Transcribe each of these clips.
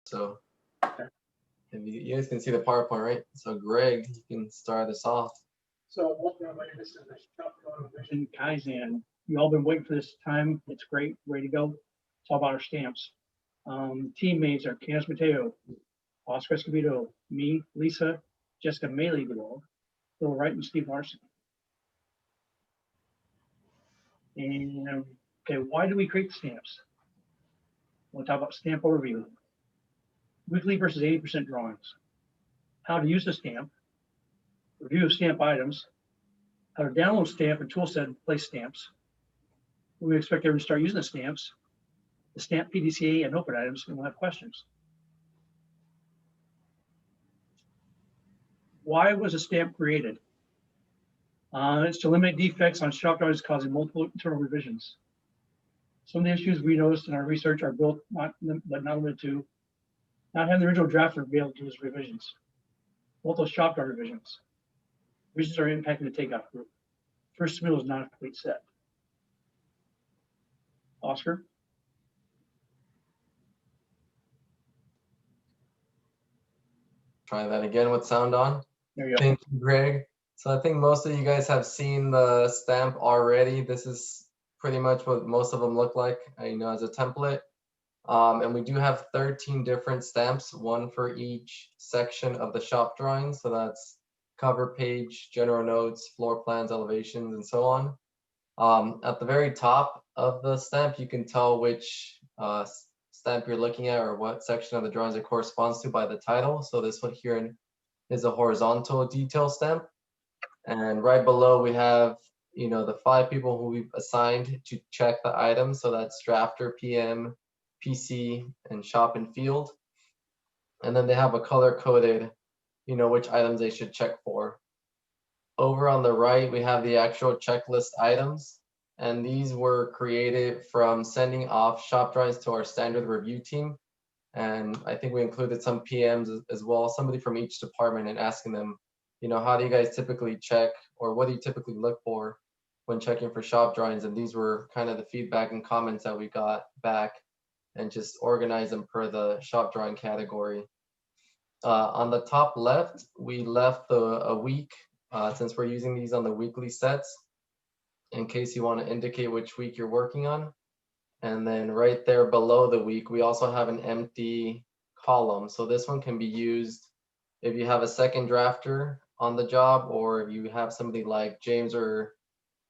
So if you guys can see the PowerPoint, right? So Greg, you can start us off. So welcome everybody, this is the Shop Vision Kaizen. You all been waiting for this time. It's great, ready to go. It's all about our stamps. Teammates are Candace Mateo, Oscar Escobedo, me, Lisa, Jessica Maley, Bill Wright, and Steve Larson. And okay, why do we create the stamps? We'll talk about stamp overview. Weekly versus 80% drawings. How to use the stamp. Review of stamp items. How to download stamp and tool set and place stamps. We expect everyone to start using the stamps. The stamp PDCA and open items, and we'll have questions. Why was a stamp created? It's to eliminate defects on shop drawings causing multiple internal revisions. Some of the issues we noticed in our research are built, but not limited to, not having the original drafter be able to do his revisions. Multiple shop drawing revisions. Revisions are impacting the takeoff group. First submittal is not a complete set. Oscar? Try that again with sound on. There you go. Thank you, Greg. So I think most of you guys have seen the stamp already. This is pretty much what most of them look like, as a template. And we do have 13 different stamps, one for each section of the shop drawing. So that's cover page, general notes, floor plans, elevations, and so on. At the very top of the stamp, you can tell which stamp you're looking at or what section of the drawings it corresponds to by the title. So this one here is a horizontal detail stamp. And right below we have, the 5 people who we've assigned to check the items. So that's drafter, PM, PC, and shop and field. And then they have a color coded, which items they should check for. Over on the right, we have the actual checklist items. And these were created from sending off shop drawings to our standard review team. And I think we included some PMs as well, somebody from each department, and asking them, how do you guys typically check, or what do you typically look for when checking for shop drawings? And these were kind of the feedback and comments that we got back, and just organize them per the shop drawing category. On the top left, we left a week, since we're using these on the weekly sets, in case you want to indicate which week you're working on. And then right there below the week, we also have an empty column. So this one can be used if you have a second drafter on the job, or if you have somebody like James or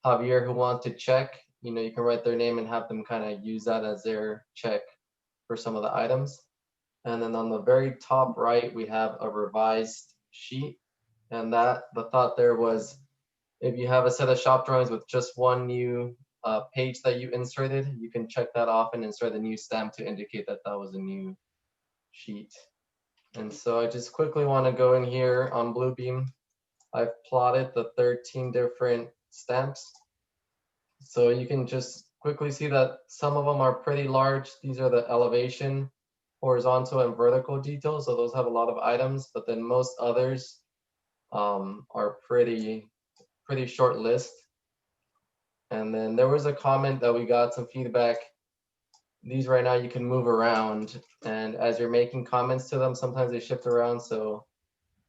Javier who want to check, you can write their name and have them kind of use that as their check for some of the items. And then on the very top right, we have a revised sheet. And the thought there was, if you have a set of shop drawings with just one new page that you inserted, you can check that off and insert a new stamp to indicate that that was a new sheet. And so I just quickly want to go in here on Bluebeam. I've plotted the 13 different stamps. So you can just quickly see that some of them are pretty large. These are the elevation, horizontal, and vertical details. So those have a lot of items, but then most others are pretty short list. And then there was a comment that we got some feedback. These right now you can move around, and as you're making comments to them, sometimes they shift around. So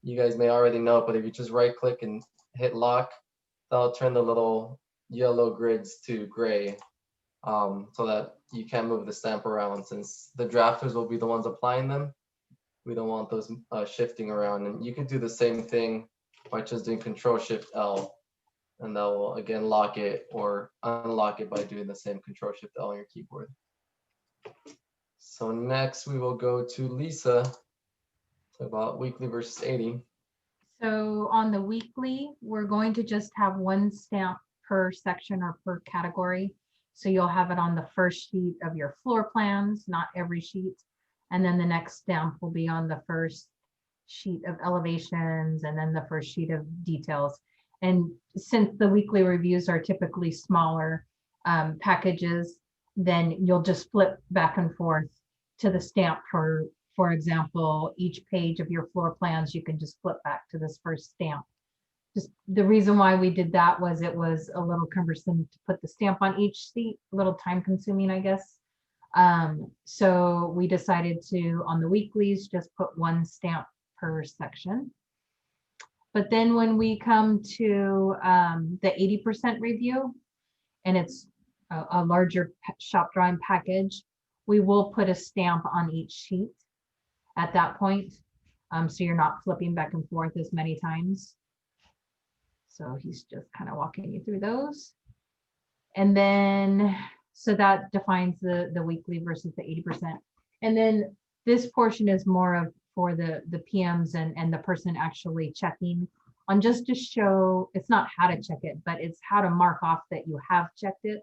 you guys may already know, but if you just right click and hit lock, that'll turn the little yellow grids to gray, so that you can move the stamp around. Since the drafters will be the ones applying them, we don't want those shifting around. And you can do the same thing by just doing Control-Shift-L, and that will again lock it or unlock it by doing the same Control-Shift-L on your keyboard. So next we will go to Lisa, talk about weekly versus 80. So on the weekly, we're going to just have one stamp per section or per category. So you'll have it on the first sheet of your floor plans, not every sheet. And then the next stamp will be on the first sheet of elevations, and then the first sheet of details. And since the weekly reviews are typically smaller packages, then you'll just flip back and forth to the stamp. For example, each page of your floor plans, you can just flip back to this first stamp. Just the reason why we did that was it was a little cumbersome to put the stamp on each sheet, a little time consuming, I guess. So we decided to, on the weeklies, just put one stamp per section. But then when we come to the 80% review, and it's a larger shop drawing package, we will put a stamp on each sheet at that point. So you're not flipping back and forth as many times. So he's just kind of walking you through those. And then, so that defines the weekly versus the 80%. And then this portion is more of for the PMs and the person actually checking on, just to show, it's not how to check it, but it's how to mark off that you have checked it.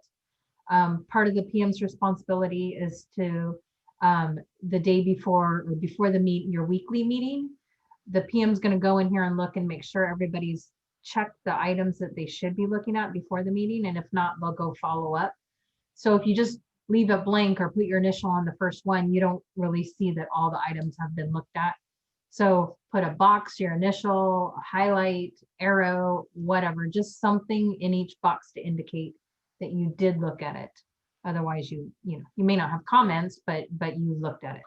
Part of the PM's responsibility is to, the day before or before your weekly meeting, the PM's going to go in here and look and make sure everybody's checked the items that they should be looking at before the meeting. And if not, they'll go follow up. So if you just leave it blank or put your initial on the first one, you don't really see that all the items have been looked at. So put a box, your initial, a highlight, arrow, whatever, just something in each box to indicate that you did look at it. Otherwise, you may not have comments, but you looked at it.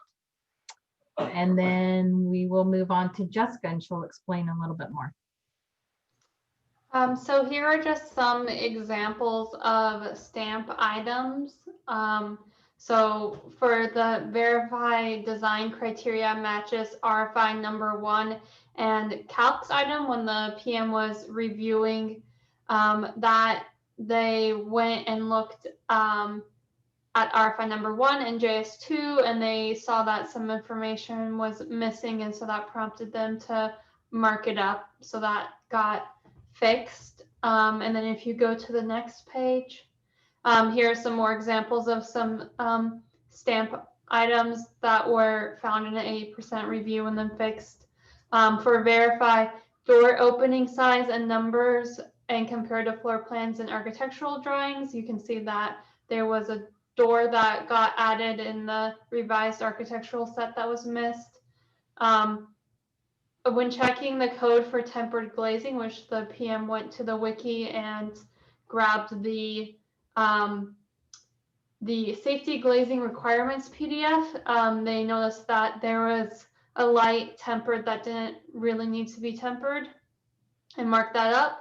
And then we will move on to Jessica, and she'll explain a little bit more. So here are just some examples of stamp items. So for the verify design criteria matches RFI number 1 and Calcs item, when the PM was reviewing that, they went and looked at RFI number 1 and JS2, and they saw that some information was missing, and so that prompted them to mark it up. So that got fixed. And then if you go to the next page, here are some more examples of some stamp items that were found in an 80% review and then fixed. For verify door opening size and numbers and compared to floor plans and architectural drawings, you can see that there was a door that got added in the revised architectural set that was missed. When checking the code for tempered glazing, which the PM went to the wiki and grabbed the safety glazing requirements PDF, they noticed that there was a light tempered that didn't really need to be tempered and marked that up.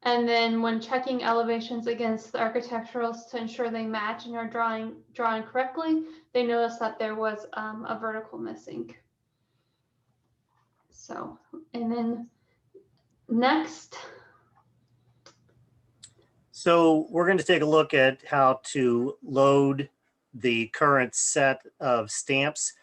And then when checking elevations against the architecturals to ensure they match and are drawing correctly, they noticed that there was a vertical missing. So, and then next. So we're going to take a look at how to load the current set of stamps.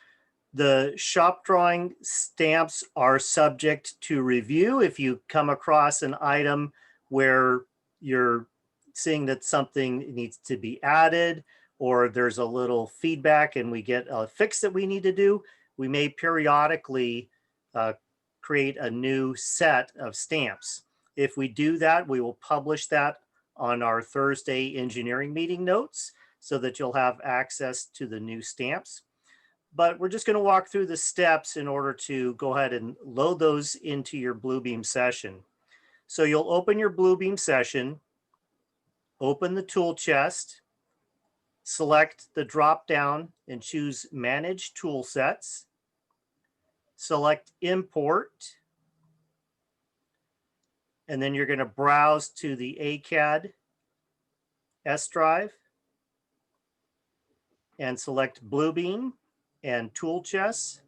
The shop drawing stamps are subject to review. If you come across an item where you're seeing that something needs to be added, or there's a little feedback and we get a fix that we need to do, we may periodically create a new set of stamps. If we do that, we will publish that on our Thursday engineering meeting notes so that you'll have access to the new stamps. But we're just going to walk through the steps in order to go ahead and load those into your Bluebeam session. So you'll open your Bluebeam session, open the tool chest, select the drop down and choose Manage Tool Sets, select Import, and then you're going to browse to the ACAD S drive and select Bluebeam and Tool Chest.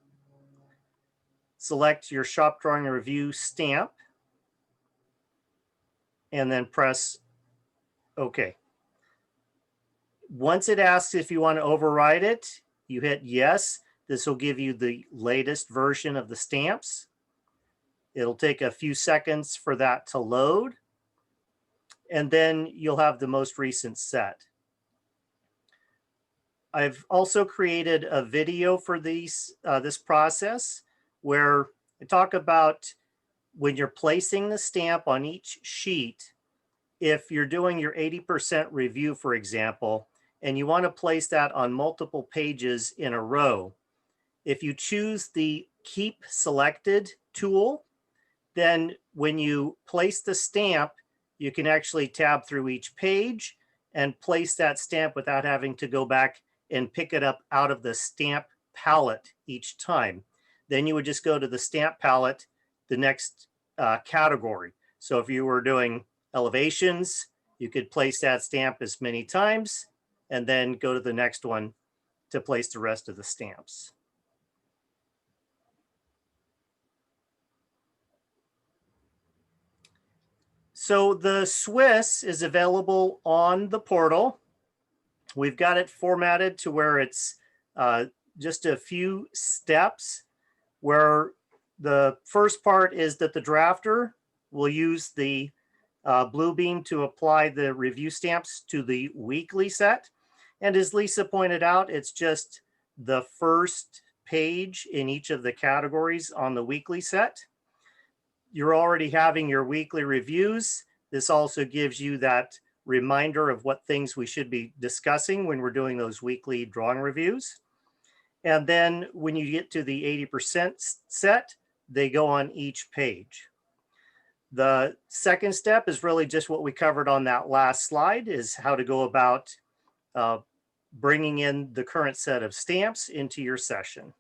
Select your shop drawing review stamp and then press OK. Once it asks if you want to override it, you hit yes. This will give you the latest version of the stamps. It'll take a few seconds for that to load, and then you'll have the most recent set. I've also created a video for this process where I talk about when you're placing the stamp on each sheet. If you're doing your 80% review, for example, and you want to place that on multiple pages in a row, if you choose the Keep Selected tool, then when you place the stamp, you can actually tab through each page and place that stamp without having to go back and pick it up out of the stamp palette each time. Then you would just go to the stamp palette, the next category. So if you were doing elevations, you could place that stamp as many times and then go to the next one to place the rest of the stamps. So the Swiss is available on the portal. We've got it formatted to where it's just a few steps, where the first part is that the drafter will use the Bluebeam to apply the review stamps to the weekly set. And as Lisa pointed out, it's just the first page in each of the categories on the weekly set. You're already having your weekly reviews. This also gives you that reminder of what things we should be discussing when we're doing those weekly drawing reviews. And then when you get to the 80% set, they go on each page. The second step is really just what we covered on that last slide, is how to go about bringing in the current set of stamps into your session.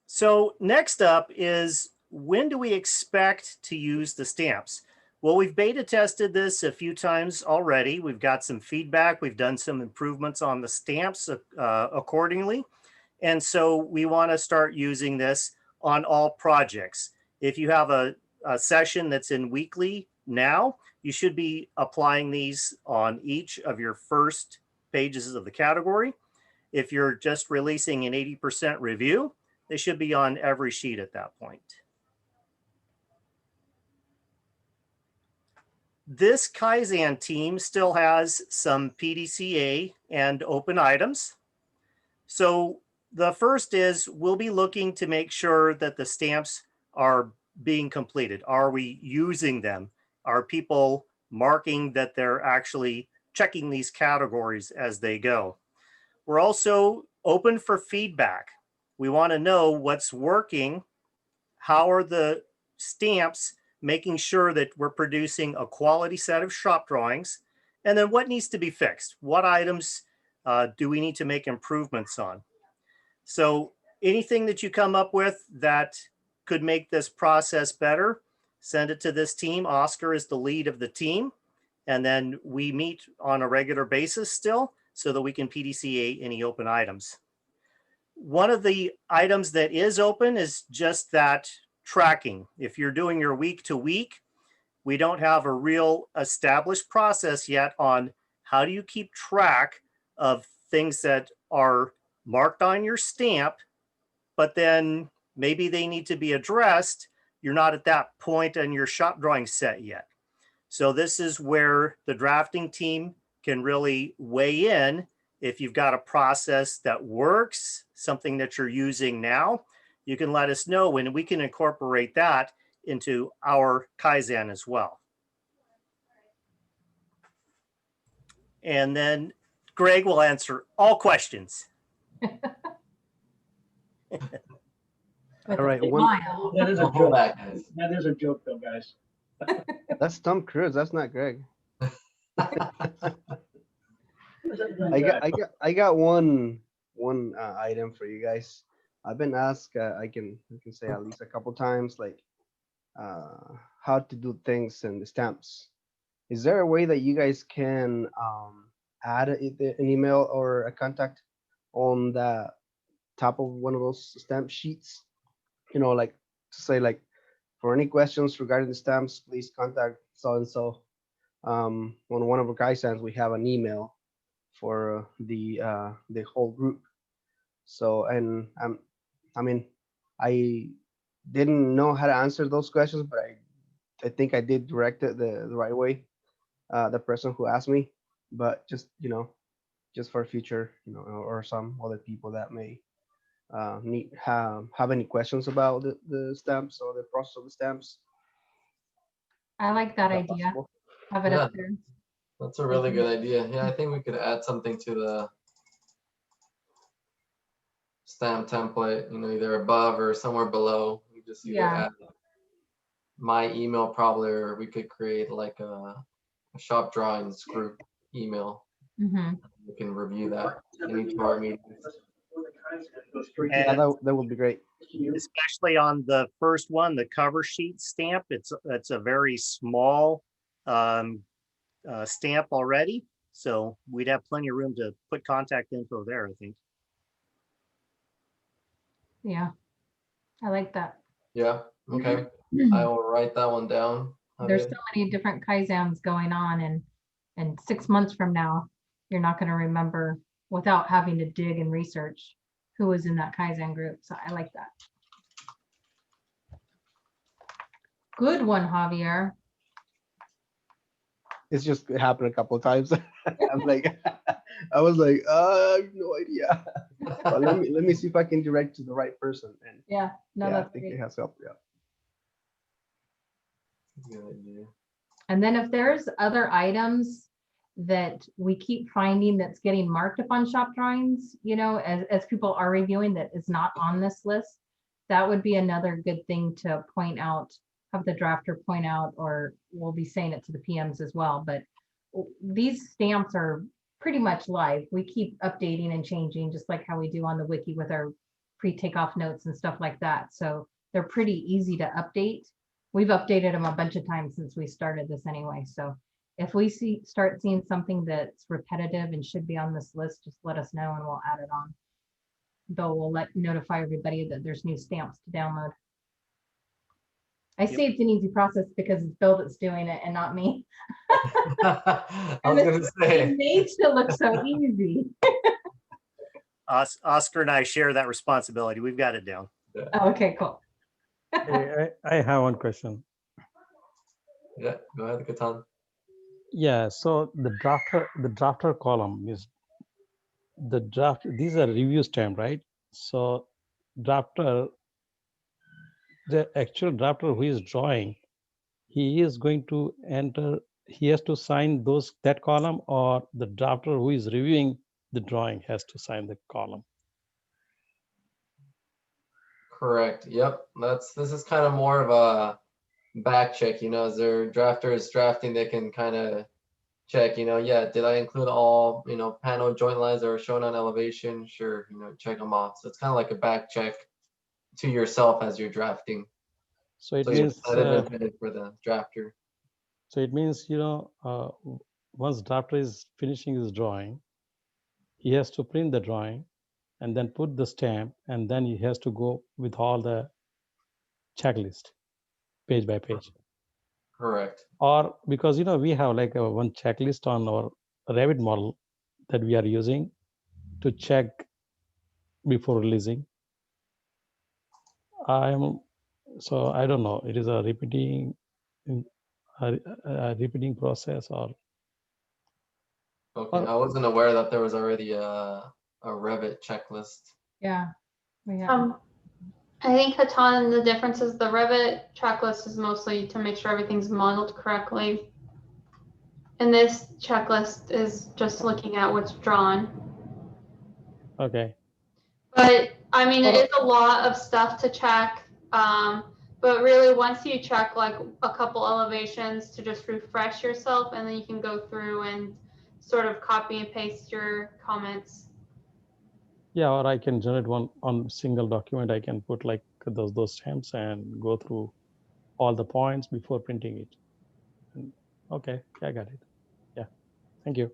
So next up is, when do we expect to use the stamps? Well, we've beta tested this a few times already. We've got some feedback. We've done some improvements on the stamps accordingly. And so we want to start using this on all projects. If you have a session that's in weekly now, you should be applying these on each of your first pages of the category. If you're just releasing an 80% review, they should be on every sheet at that point. This Kaizen team still has some PDCA and open items. So the first is, we'll be looking to make sure that the stamps are being completed. Are we using them? Are people marking that they're actually checking these categories as they go? We're also open for feedback. We want to know what's working. How are the stamps making sure that we're producing a quality set of shop drawings? And then what needs to be fixed? What items do we need to make improvements on? So anything that you come up with that could make this process better, send it to this team. Oscar is the lead of the team. And then we meet on a regular basis still, so that we can PDCA any open items. One of the items that is open is just that tracking. If you're doing your week to week, we don't have a real established process yet on how do you keep track of things that are marked on your stamp, but then maybe they need to be addressed. You're not at that point in your shop drawing set yet. So this is where the drafting team can really weigh in. If you've got a process that works, something that you're using now, you can let us know, and we can incorporate that into our Kaizen as well. And then Greg will answer all questions. With All right, a one- smile. That is a Don't joke. hold back, guys. That is a joke though, guys. That's Tom Cruise. That's not Greg. I got one item for you guys. I've been asked. I can say at least a couple times, like how to do things in the stamps. Is there a way that you guys can add an email or a contact on the top of one of those stamp sheets? You know, like to say, like, for any questions regarding the stamps, please contact so and so. On one of our Kaizens, we have an email for the whole group. So, and I mean, I didn't know how to answer those questions, but I think I did direct it the right way. The person who asked me, but just, you know, just for future, you know, or some other people that may need have any questions about the stamps or the process of the stamps. I like that Is idea. possible? Have it up there. That's a really good idea. Yeah, I think we could add something to the stamp template, you know, either above or somewhere below. We just either Yeah. add my email probably, or we could create like a shop drawings group email. Mhm. We can review that in each of our meetings. Yeah, And that would be great. especially on the first one, the cover sheet stamp, it's a very small stamp already. So we'd have plenty of room to put contact info there, I think. Yeah, I like that. Yeah, okay. I will write that one down. There's Javier. so many different Kaizens going on, and 6 months from now, you're not going to remember without having to dig and research who was in that Kaizen group. So I like that. Good one, Javier. It's just happened a couple of times. I'm like, I was like, I have no idea. But let me see if I can direct to the right person. And Yeah, no, yeah, I that's think great. it has helped. Yeah. Good idea. And then if there's other items that we keep finding that's getting marked up on shop drawings, you know, as people are reviewing that is not on this list, that would be another good thing to point out, have the drafter point out, or we'll be saying it to the PMs as well. But these stamps are pretty much live. We keep updating and changing, just like how we do on the wiki with our pre-takeoff notes and stuff like that. So they're pretty easy to update. We've updated them a bunch of times since we started this anyway. So if we start seeing something that's repetitive and should be on this list, just let us know and we'll add it on. Though we'll notify everybody that there's new stamps to download. I say it's an easy process because it's Bill that's doing it and not me. I was gonna say. It made to look so easy. Oscar and I share that responsibility. We've got it down. Oh, okay, cool. Hey, I have one question. Yeah, go ahead, Katan. Yeah, so the drafter column is the draft. These are review stamp, right? So drafter, the actual drafter who is drawing, he is going to enter. He has to sign that column, or the drafter who is reviewing the drawing has to sign the column. Correct. Yep. This is kind of more of a back check, you know, as their drafter is drafting, they can kind of check, you know, yeah, did I include all, you know, panel joint lines that are shown on elevation? Sure, you know, check them off. So it's kind of like a back check to yourself as you're drafting. So it So you're means set and intended for the drafter. so it means, you know, once drafter is finishing his drawing, he has to print the drawing and then put the stamp, and then he has to go with all the checklist page by page. Correct. Or because, you know, we have like one checklist on our Revit model that we are using to check before releasing. I don't know, it is a repeating process, or Okay, I wasn't aware that there was already a Revit checklist. Yeah. We have. I think Hatan, the difference is the Revit checklist is mostly to make sure everything's modeled correctly. And this checklist is just looking at what's drawn. okay. But I mean, it is a lot of stuff to check. But really, once you check like a couple elevations to just refresh yourself, and then you can go through and sort of copy and paste your comments. Yeah, or I can generate one on single document. I can put like those stamps and go through all the points before printing it. And, okay, I got it. Yeah, thank you.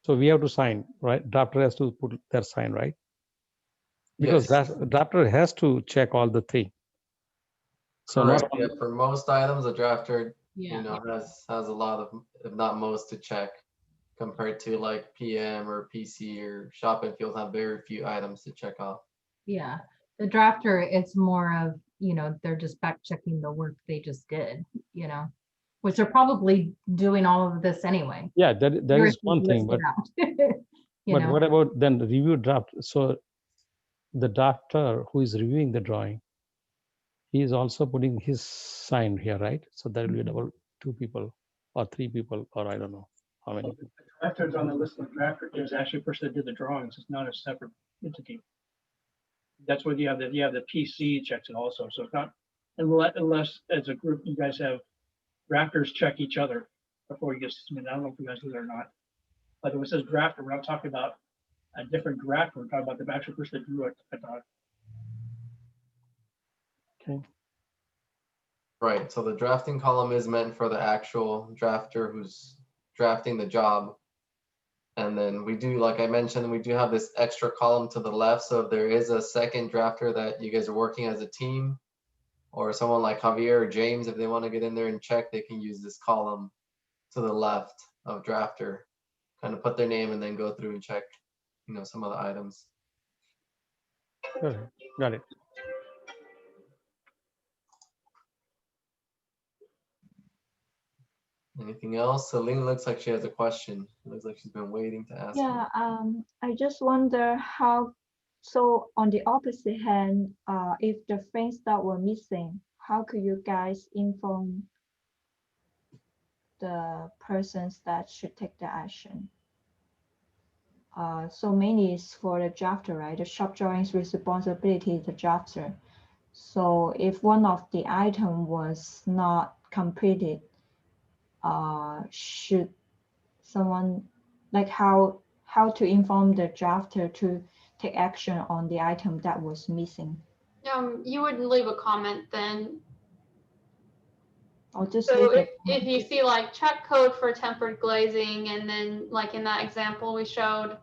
So we have to sign, right? Drafter has to put their sign, right? Because Yes. drafter has to check all the things. So Correct. not Yeah, for most items, a drafter, Yeah. you know, has a lot of, if not most, to check compared to like PM or PC or shop and field have very few items to check off. Yeah. The drafter, it's more of, you know, they're just back checking the work they just did, you know, which they're probably doing all of this anyway. yeah, that is one thing, but You know, what about then the review draft? So the drafter who is reviewing the drawing, he is also putting his sign here, right? So there will be double 2 people or 3 people, or I don't know how many people. Drafter's on the list of drafter is actually a person that did the drawings. It's not a separate entity. That's what you have the PC checks it also. So it's not Unless as a group, you guys have drafters check each other before you get submitted. I don't know if you guys do that or not. But if it says drafter, we're not talking about a different drafter. We're talking about the actual person that drew it. I thought. Okay. Right, so the drafting column is meant for the actual drafter who's drafting the job. And then we do, like I mentioned, we do have this extra column to the left. So if there is a second drafter that you guys are working as a team, or someone like Javier or James, if they want to get in there and check, they can use this column to the left of drafter, kind of put their name and then go through and check, you know, some of the items. Okay. Got it. Anything else? Celine looks like she has a question. It looks like she's been waiting to ask. Yeah, I just wonder how, so on the opposite hand, if the things that were missing, how could you guys inform the persons that should take the action? So mainly is for the drafter, right? The shop drawings responsibility is the drafter. So if one of the item was not completed, should someone, like how to inform the drafter to take action on the item that was missing? You would leave a comment then. Or just So leave the if you see like check code for tempered glazing, and then like in that example we showed,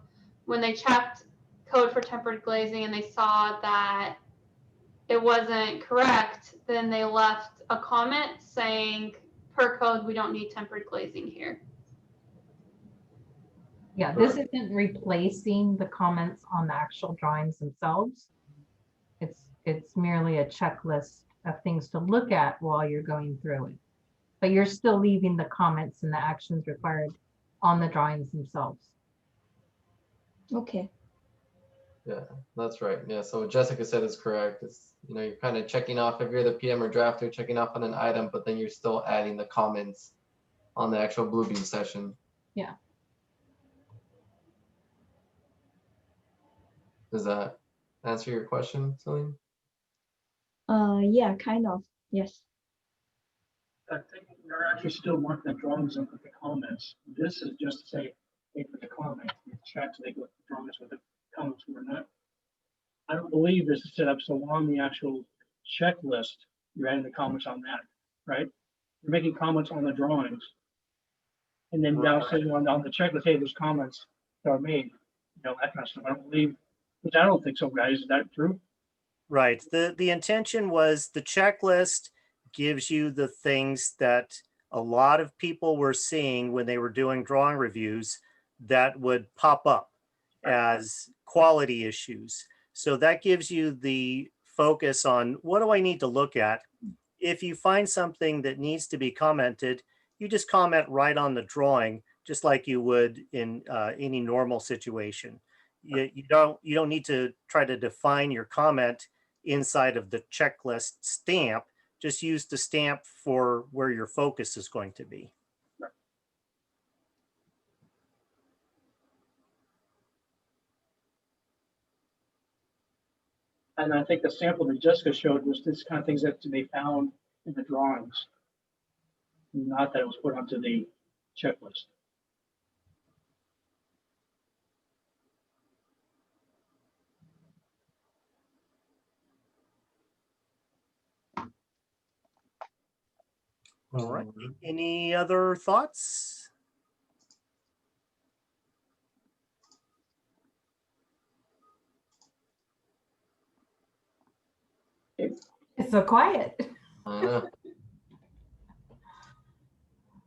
when they checked code for tempered glazing and they saw that it wasn't correct, then they left a comment saying, per code, we don't need tempered glazing here. Yeah, this isn't replacing the comments on the actual drawings themselves. It's merely a checklist of things to look at while you're going through it. But you're still leaving the comments and the actions required on the drawings themselves. Okay. Yeah, that's right. Yeah, so what Jessica said is correct. It's, you know, you're kind of checking off, if you're the PM or drafter, checking off on an item, but then you're still adding the comments on the actual Bluebeam session. Yeah. Does that answer your question, Celine? Yeah, kind of. Yes. I think they're actually still marking the drawings up with the comments. This is just to say, hey, put the comment, you check so they go with the drawings with the comments were not. I don't believe this is set up so on the actual checklist, you're adding the comments on that, right? You're making comments on the drawings. And then down saying on the checklist, hey, there's comments that are made, you know, that kind of stuff. I don't believe, which I don't think so, guys. Is that true? Right. The intention was the checklist gives you the things that a lot of people were seeing when they were doing drawing reviews that would pop up as quality issues. So that gives you the focus on what do I need to look at. If you find something that needs to be commented, you just comment right on the drawing, just like you would in any normal situation. You don't need to try to define your comment inside of the checklist stamp. Just use the stamp for where your focus is going to be. And I think the sample that Jessica showed was this kind of things that they found in the drawings, not that it was put onto the checklist. All right. Any other thoughts? It's so quiet. I know.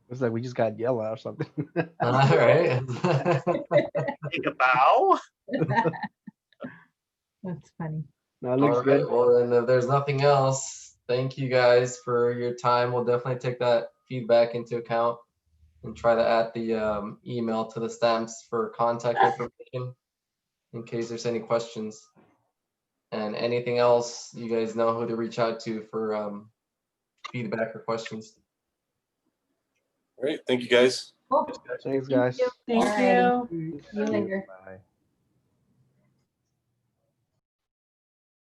It's like we just got yellow or something. All right. Take a bow. That's funny. No, it looks All good. right, well, then if there's nothing else, thank you guys for your time. We'll definitely take that feedback into account and try to add the email to the stamps for contact information in case there's any questions. And anything else, you guys know who to reach out to for feedback or questions. All right. Thank you, guys. Cool. Thanks, guys. Thank Alrighty. you. See you later. Bye.